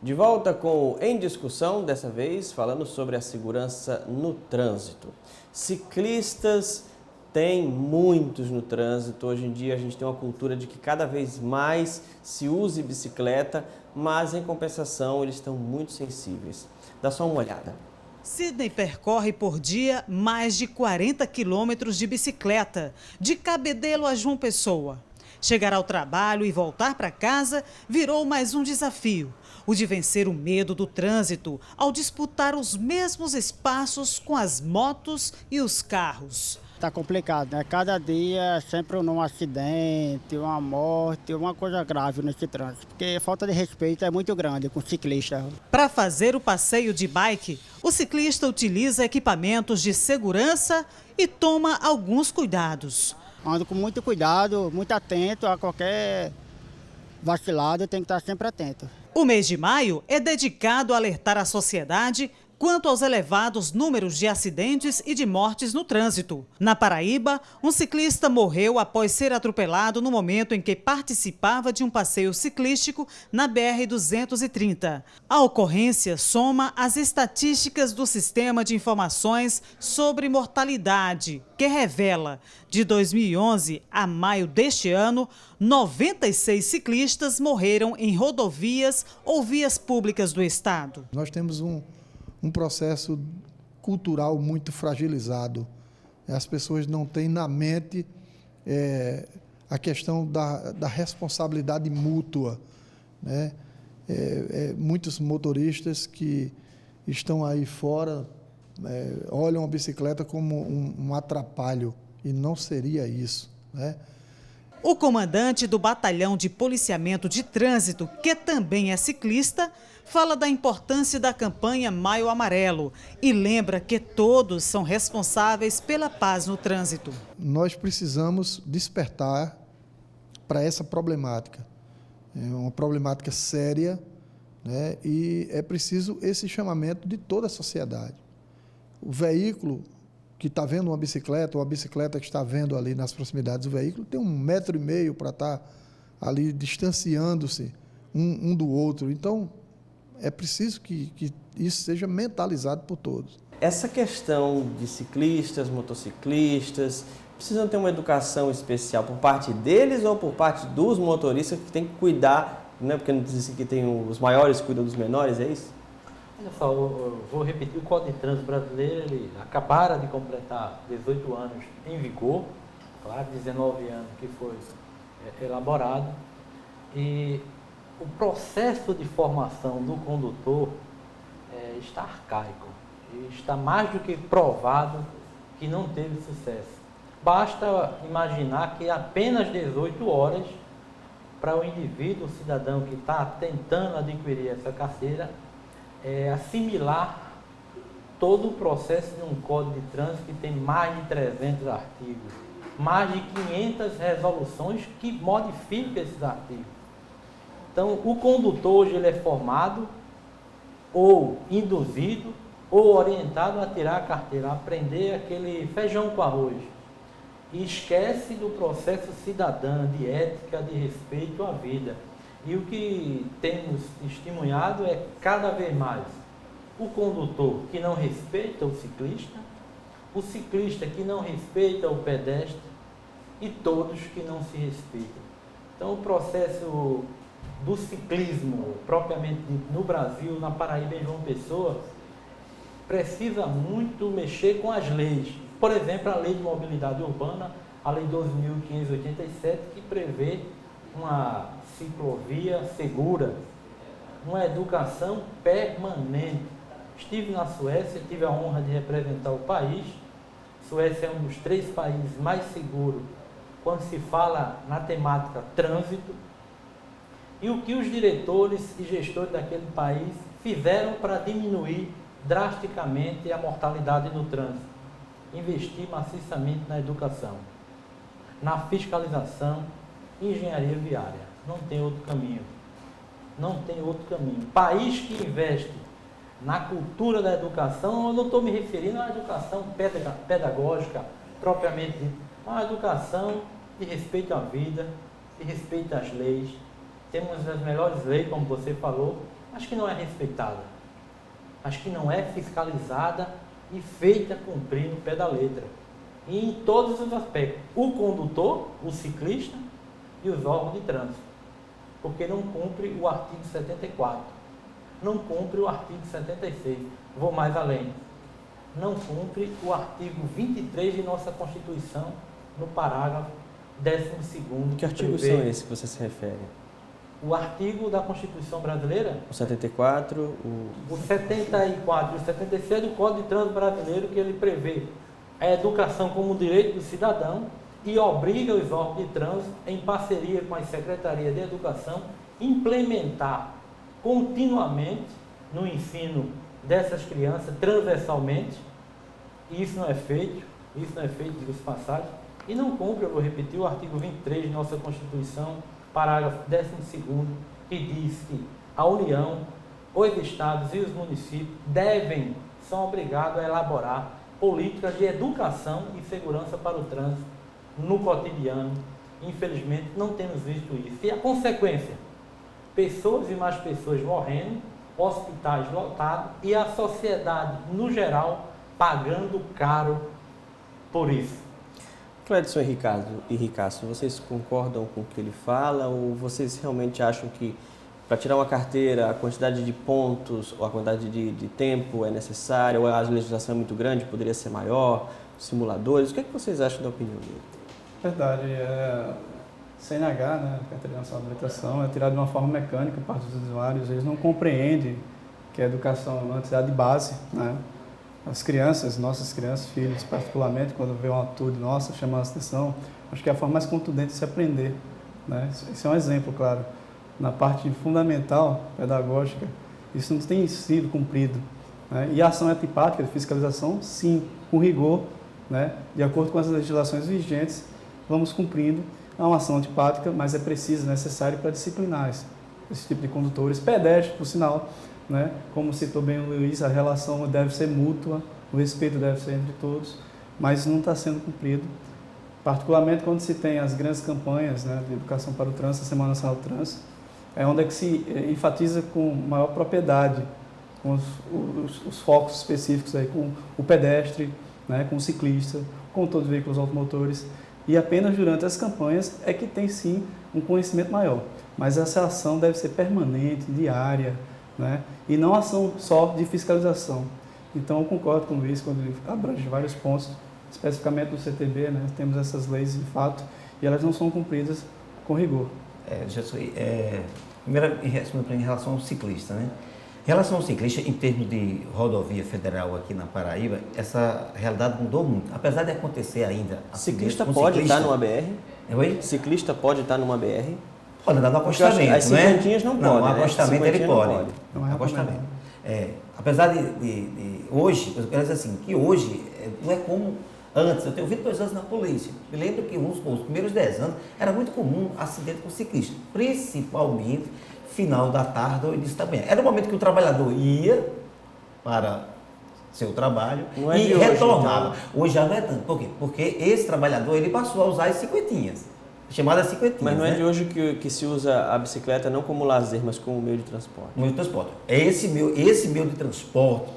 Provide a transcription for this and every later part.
De volta com o Em Discussão, dessa vez falando sobre a segurança no trânsito. Ciclistas tem muitos no trânsito. Hoje em dia a gente tem uma cultura de que cada vez mais se use bicicleta, mas em compensação eles estão muito sensíveis. Dá só uma olhada. Sidney percorre por dia mais de 40 quilômetros de bicicleta, de Cabedelo a João Pessoa. Chegar ao trabalho e voltar para casa virou mais um desafio, o de vencer o medo do trânsito ao disputar os mesmos espaços com as motos e os carros. Tá complicado, né? Cada dia é sempre um acidente, uma morte, uma coisa grave nesse trânsito. Porque a falta de respeito é muito grande com o ciclista. Para fazer o passeio de bike, o ciclista utiliza equipamentos de segurança e toma alguns cuidados. Ando com muito cuidado, muito atento a qualquer vacilada, tem que estar sempre atento. O mês de maio é dedicado a alertar a sociedade quanto aos elevados números de acidentes e de mortes no trânsito. Na Paraíba, um ciclista morreu após ser atropelado no momento em que participava de um passeio ciclístico na BR-230. A ocorrência soma as estatísticas do Sistema de Informações sobre Mortalidade, que revela, de 2011 a maio deste ano, 96 ciclistas morreram em rodovias ou vias públicas do estado. Nós temos um processo cultural muito fragilizado. As pessoas não têm na mente a questão da responsabilidade mútua, né? Muitos motoristas que estão aí fora olham a bicicleta como um atrapalho, e não seria isso, né? O comandante do Batalhão de Policiamento de Trânsito, que também é ciclista, fala da importância da campanha Maio Amarelo e lembra que todos são responsáveis pela paz no trânsito. Nós precisamos despertar para essa problemática. É uma problemática séria, né? E é preciso esse chamamento de toda a sociedade. O veículo que está vendo uma bicicleta, ou a bicicleta que está vendo ali nas proximidades do veículo, tem 1,5 metro para estar ali distanciando-se um do outro. Então, é preciso que isso seja mentalizado por todos. Essa questão de ciclistas, motociclistas, precisam ter uma educação especial por parte deles ou por parte dos motoristas que tem que cuidar, né? Porque não dizem que tem os maiores cuidam dos menores, é isso? Olha só, eu vou repetir, o Código de Trânsito brasileiro, ele acabara de completar 18 anos em vigor, claro, 19 anos que foi elaborado, e o processo de formação do condutor está arcaico, e está mais do que provado que não teve sucesso. Basta imaginar que apenas 18 horas para o indivíduo, o cidadão que está tentando adquirir essa carteira, assimilar todo o processo de um Código de Trânsito que tem mais de 300 artigos, mais de 500 resoluções que modificam esses artigos. Então, o condutor hoje ele é formado ou induzido ou orientado a tirar a carteira, a aprender aquele feijão com arroz. E esquece do processo cidadão, de ética, de respeito à vida. E o que temos testemunhado é cada vez mais o condutor que não respeita o ciclista que não respeita o pedestre e todos que não se respeitam. Então o processo do ciclismo, propriamente no Brasil, na Paraíba e em João Pessoa, precisa muito mexer com as leis. Por exemplo, a Lei de Mobilidade Urbana, a Lei 12.587, que prevê uma ciclovia segura, uma educação permanente. Estive na Suécia, tive a honra de representar o país. A Suécia é um dos 3 países mais seguros quando se fala na temática trânsito. E o que os diretores e gestores daquele país fizeram para diminuir drasticamente a mortalidade no trânsito? Investir maciçamente na educação, na fiscalização, engenharia viária. Não tem outro caminho. Não tem outro caminho. País que investe na cultura da educação, eu não estou me referindo à educação pedagógica propriamente dita, a educação de respeito à vida, de respeito às leis. Temos as melhores leis, como você falou, mas que não é respeitada, mas que não é fiscalizada e feita cumprir no pé da letra. E em todos os aspectos, o condutor, o ciclista e os órgãos de trânsito, porque não cumpre o artigo 74, não cumpre o artigo 76, vou mais além, não cumpre o artigo 23 de nossa Constituição, no parágrafo 12º. Que artigos são esses que você se refere? O artigo da Constituição brasileira, O 74, o 74 e o 76 do Código de Trânsito Brasileiro, que ele prevê a educação como um direito do cidadão e obriga os órgãos de trânsito, em parceria com as secretarias de educação, implementar continuamente no ensino dessas crianças, transversalmente, e isso não é feito, diga-se passagem, e não cumpre, eu vou repetir, o artigo 23 de nossa Constituição, parágrafo 12º, que diz que a União, os estados e os municípios são obrigados a elaborar políticas de educação e segurança para o trânsito no cotidiano. Infelizmente, não temos visto isso. E a consequência? Pessoas e mais pessoas morrendo, hospitais lotados e a sociedade, no geral, pagando caro por isso. Clédson e Ricardo, vocês concordam com o que ele fala ou vocês realmente acham que para tirar uma carteira a quantidade de pontos ou a quantidade de tempo é necessária ou a legislação é muito grande, poderia ser maior, simuladores? O que é que vocês acham da opinião dele? Verdade, CNH, né, Carteira Nacional de Habilitação, é tirado de uma forma mecânica por parte dos usuários, eles não compreendem que a educação é uma atividade de base, né? As crianças, nossas crianças, filhos, particularmente, quando vê uma atitude nossa, chama a atenção, acho que é a forma mais contundente de se aprender, né? Esse é um exemplo, claro. Na parte fundamental, pedagógica, isso não tem sido cumprido, né? E a ação antipática de fiscalização, sim, com rigor, né? De acordo com as legislações vigentes, vamos cumprindo. É uma ação antipática, mas é preciso, necessário para disciplinar esse tipo de condutores, pedestres, por sinal, né? Como citou bem o Luiz, a relação deve ser mútua, o respeito deve ser entre todos, mas não está sendo cumprido, particularmente quando se tem as grandes campanhas, né, de educação para o trânsito, a Semana Nacional do Trânsito, é onde é que se enfatiza com maior propriedade, com os focos específicos, aí, com o pedestre, né, com o ciclista, com todos os veículos automotores, e apenas durante as campanhas é que tem sim um conhecimento maior, mas essa ação deve ser permanente, diária, né? E não ação só de fiscalização. Então, eu concordo com o Luiz quando ele abrange vários pontos, especificamente do CTB, né? Temos essas leis de fato e elas não são cumpridas com rigor. Primeiro, em relação ao ciclista, né? Em relação ao ciclista, em termos de rodovia federal aqui na Paraíba, essa realidade mudou muito. Apesar de acontecer ainda... Ciclista pode estar numa BR? Oi? Ciclista pode estar numa BR? Pode andar no acostamento, as cinquentinhas não podem, no acostamento ele pode. Não é Acostamento. Apesar de hoje, eu quero dizer assim, que hoje não é como antes. Eu tenho 22 anos na polícia. Me lembro que os primeiros 10 anos era muito comum acidente com ciclista, principalmente final da tarde ou início da manhã. Era o momento que o trabalhador ia para seu trabalho e retornava. Hoje já não é tanto. Por quê? Porque esse trabalhador ele passou a usar as cinquentinhas. Chamadas cinquentinhas. Mas não é né? de hoje que se usa a bicicleta não como lazer, mas como meio de transporte. Meio de transporte. Esse meio de transporte,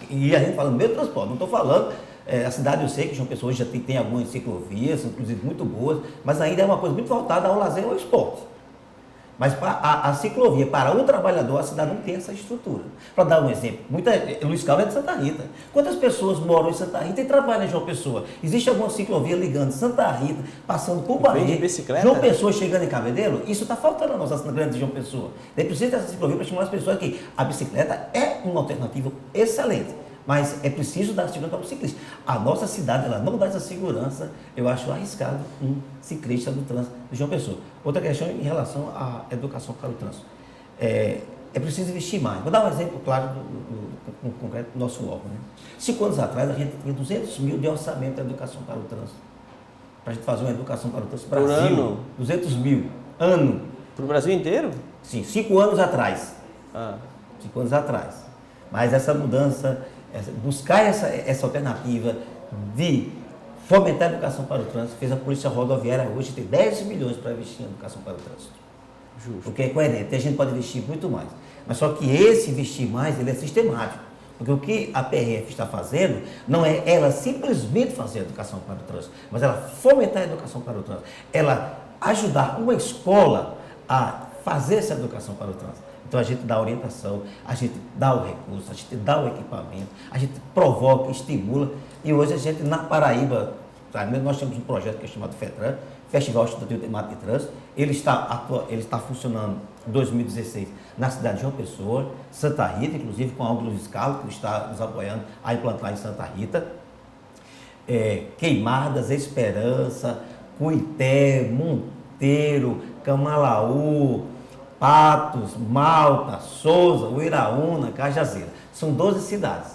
e a gente fala meio de transporte, não estou falando, a cidade eu sei que João Pessoa já tem algumas ciclovias, inclusive muito boas, mas ainda é uma coisa muito voltada ao lazer e ao esporte. Mas a ciclovia, para o trabalhador, a cidade não tem essa estrutura. Para dar um exemplo, Luiz Carlos é de Santa Rita. Quantas pessoas moram em Santa Rita e trabalham em João Pessoa? Existe alguma ciclovia ligando Santa Rita, passando por Bahia, João Pessoa chegando em Cabedelo? Isso está faltando na nossa grande João Pessoa. Daí precisa dessa ciclovia para estimular as pessoas que a bicicleta é uma alternativa excelente. Mas é preciso dar segurança para o ciclista. A nossa cidade ela não dá essa segurança, eu acho arriscado um ciclista do trânsito de João Pessoa. Outra questão em relação à educação para o trânsito. É preciso investir mais. Vou dar um exemplo claro do concreto do nosso órgão. Né? 5 anos atrás, a gente tinha 200 mil de orçamento de educação para o trânsito. Para a gente fazer uma educação para o trânsito no Brasil. Por ano? 200 mil. Ano. Para o Brasil inteiro? Sim, 5 anos atrás. 5 anos atrás. Mas essa mudança... buscar essa alternativa de fomentar a educação para o trânsito, fez a Polícia Rodoviária hoje ter 10 milhões para investir em educação para o trânsito. Justo. O que é coerente, a gente pode investir muito mais. Mas só que esse investir mais, ele é sistemático. Porque o que a PRF está fazendo não é ela simplesmente fazer a educação para o trânsito, mas ela fomentar a educação para o trânsito. Ela ajudar uma escola a fazer essa educação para o trânsito. Então a gente dá orientação, a gente dá o recurso, a gente dá o equipamento, a gente provoca, estimula. E hoje a gente, na Paraíba, nós temos um projeto que é chamado FETRAN, Festival Estudante Temático de Trânsito. Ele está funcionando em 2016 na cidade de João Pessoa, Santa Rita, inclusive com a Ângulo Escalo, que está nos apoiando a implantar em Santa Rita. Queimadas, Esperança, Cuité, Monteiro, Camalaú, Patos, Malta, Souza, Uiraúna, Cajazeira. São 12 cidades.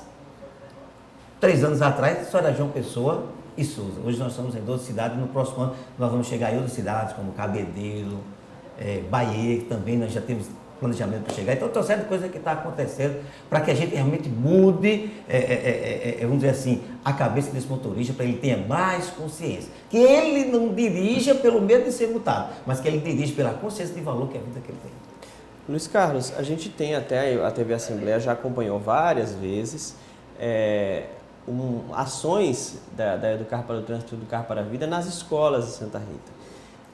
3 anos atrás, só era João Pessoa e Souza. Hoje nós estamos em 12 cidades. No próximo ano nós vamos chegar em outras cidades, como Cabedelo, Bahia, que também nós já temos planejamento para chegar. Então, tem uma série de coisas que está acontecendo para que a gente realmente mude, vamos dizer assim, a cabeça desse motorista, para ele tenha mais consciência. Que ele não dirija pelo medo de ser multado, mas que ele dirija pela consciência de valor que é a vida que ele tem. Luiz Carlos, a gente tem até, a TV Assembleia já acompanhou várias vezes ações da Educar para o Trânsito e Educar para a Vida nas escolas de Santa Rita.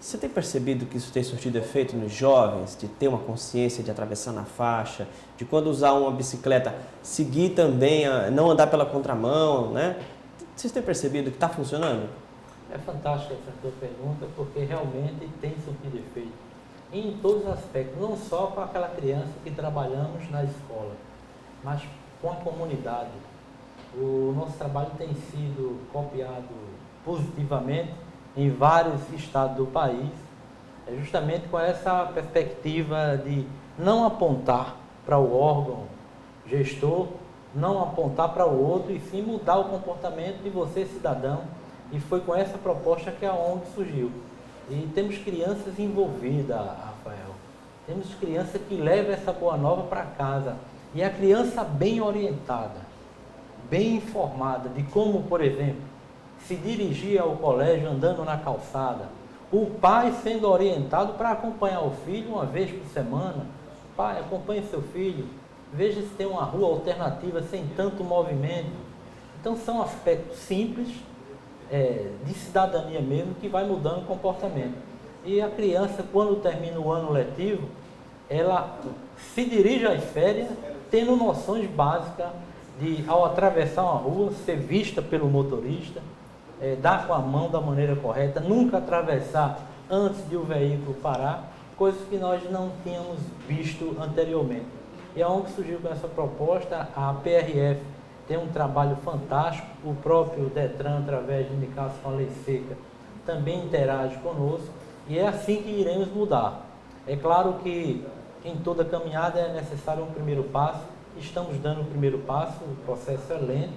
Você tem percebido que isso tem surtido efeito nos jovens, de ter uma consciência de atravessar na faixa, de quando usar uma bicicleta, seguir também, não andar pela contramão, né? Vocês têm percebido que está funcionando? É fantástica essa tua pergunta, porque realmente tem surtido efeito em todos os aspectos, não só com aquela criança que trabalhamos na escola, mas com a comunidade. O nosso trabalho tem sido copiado positivamente em vários estados do país, justamente com essa perspectiva de não apontar para o órgão gestor, não apontar para o outro, e sim mudar o comportamento de você, cidadão. E foi com essa proposta que a ONG surgiu. E temos crianças envolvidas, Rafael. Temos crianças que levam essa boa nova para casa. E a criança bem orientada, bem informada de como, por exemplo, se dirigir ao colégio andando na calçada, o pai sendo orientado para acompanhar o filho uma vez por semana. Pai, acompanhe seu filho, veja se tem uma rua alternativa sem tanto movimento. Então são aspectos simples de cidadania mesmo, que vai mudando o comportamento. E a criança, quando termina o ano letivo, ela se dirige às férias tendo noções básicas de, ao atravessar uma rua, ser vista pelo motorista, dar com a mão da maneira correta, nunca atravessar antes de o veículo parar, coisas que nós não tínhamos visto anteriormente. E aonde surgiu com essa proposta, a PRF tem um trabalho fantástico, o próprio Detran, através de indicação com a Lei Seca, também interage conosco, e é assim que iremos mudar. É claro que em toda caminhada é necessário um primeiro passo, estamos dando o primeiro passo, o processo é lento,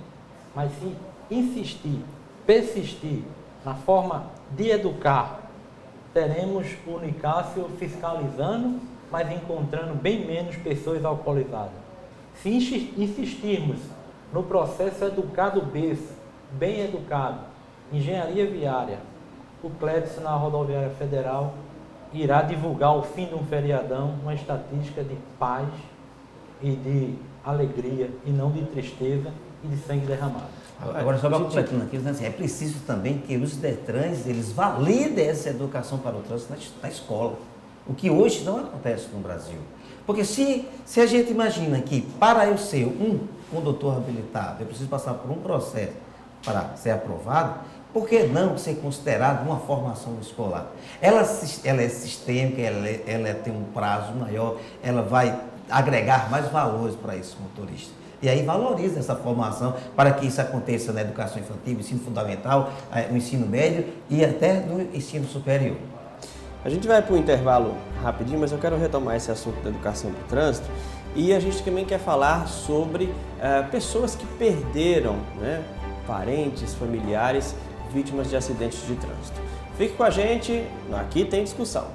mas se insistir, persistir na forma de educar, teremos o Nicásio fiscalizando, mas encontrando bem menos pessoas alcoolizadas. Se insistirmos no processo educado berço, bem educado, engenharia viária, o Clédson na rodoviária federal irá divulgar ao fim de um feriadão uma estatística de paz e de alegria, e não de tristeza e de sangue derramado. Agora, só completando aqui, é preciso também que os Detrans, eles validem essa educação para o trânsito na escola, o que hoje não acontece no Brasil. Porque se a gente imagina que para eu ser um condutor habilitado, eu preciso passar por um processo para ser aprovado, por que não ser considerado uma formação escolar? Ela é sistêmica, ela tem um prazo maior, ela vai agregar mais valores para esse motorista. E aí valoriza essa formação para que isso aconteça na educação infantil, ensino fundamental, no ensino médio e até no ensino superior. A gente vai para um intervalo rapidinho, mas eu quero retomar esse assunto da educação para o trânsito. E a gente também quer falar sobre pessoas que perderam, né, parentes, familiares, vítimas de acidentes de trânsito. Fique com a gente, aqui tem discussão.